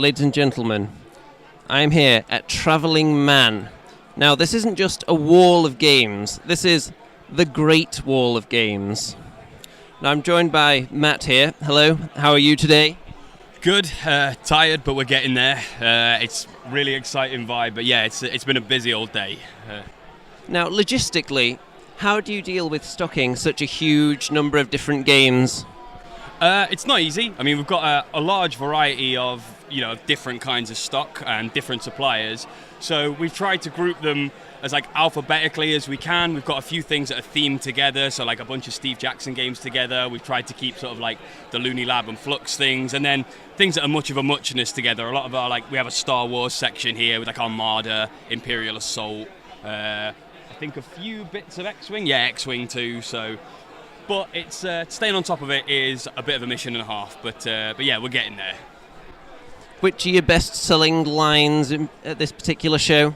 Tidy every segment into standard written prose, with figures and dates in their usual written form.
ladies and gentlemen, I'm here at Travelling Man. Now, this isn't just a wall of games, this is the Great Wall of Games. Now, I'm joined by Matt here. Hello, how are you today? Good, tired, but we're getting there. It's really exciting vibe, but yeah, it's been a busy old day. Now, logistically, how do you deal with stocking such a huge number of different games? It's not easy. I mean, we've got a large variety of different kinds of stock and different suppliers. So we've tried to group them as alphabetically as we can. We've got a few things that are themed together, so a bunch of Steve Jackson games together. We've tried to keep sort of the Looney Lab and Flux things, and then things that are much of a muchness together. A lot of our we have a Star Wars section here with Armada, Imperial Assault. I think a few bits of X-Wing. Yeah, X-Wing too. So. But it's staying on top of it is a bit of a mission and a half, but yeah, we're getting there. Which are your best-selling lines at this particular show?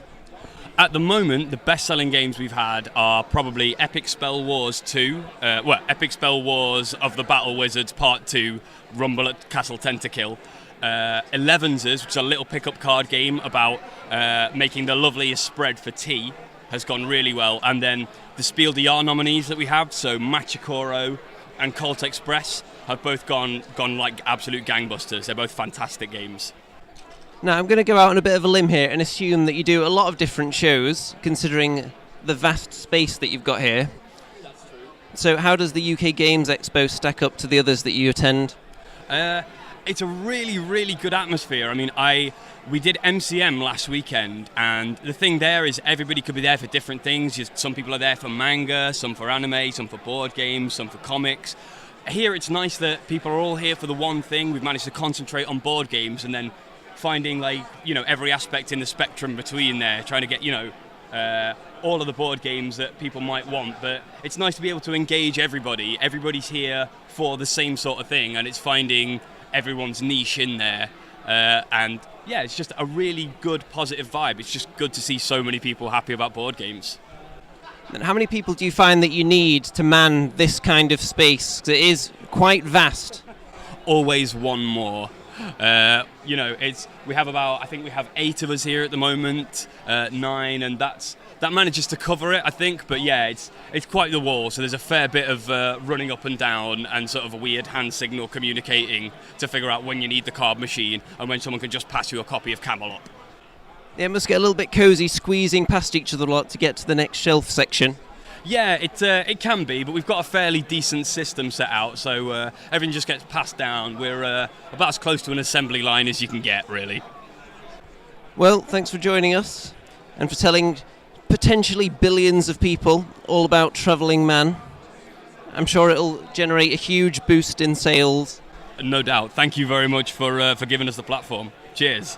At the moment, the best-selling games we've had are probably Epic Spell Wars 2, Epic Spell Wars of the Battle Wizards Part 2, Rumble at Castle Tentakill, Elevenses, which is a little pick-up card game about making the loveliest spread for tea, has gone really well, and then the Spiel des Jahres nominees that we have, so Machikoro and Colt Express, have both gone like absolute gangbusters. They're both fantastic games. Now, I'm going to go out on a bit of a limb here and assume that you do a lot of different shows, considering the vast space that you've got here. That's true. So how does the UK Games Expo stack up to the others that you attend? It's a really, really good atmosphere. I mean, we did MCM last weekend, and the thing there is everybody could be there for different things. Some people are there for manga, some for anime, some for board games, some for comics. Here it's nice that people are all here for the one thing. We've managed to concentrate on board games and then finding every aspect in the spectrum between there, trying to get all of the board games that people might want. But it's nice to be able to engage everybody. Everybody's here for the same sort of thing, and it's finding everyone's niche in there. And yeah, it's just a really good positive vibe. It's just good to see so many people happy about board games. And how many people do you find that you need to man this kind of space? 'Cause it is quite vast. Always one more. We have 8 of us here at the moment, 9, and that manages to cover it, I think. But yeah, it's quite the wall. So there's a fair bit of running up and down and sort of a weird hand signal communicating to figure out when you need the card machine and when someone can just pass you a copy of Camelot. Yeah, it must get a little bit cosy squeezing past each other a lot to get to the next shelf section. Yeah, it can be, but we've got a fairly decent system set out, so everything just gets passed down. We're about as close to an assembly line as you can get, really. Well, thanks for joining us and for telling potentially billions of people all about Travelling Man. I'm sure it'll generate a huge boost in sales. No doubt. Thank you very much for giving us the platform. Cheers.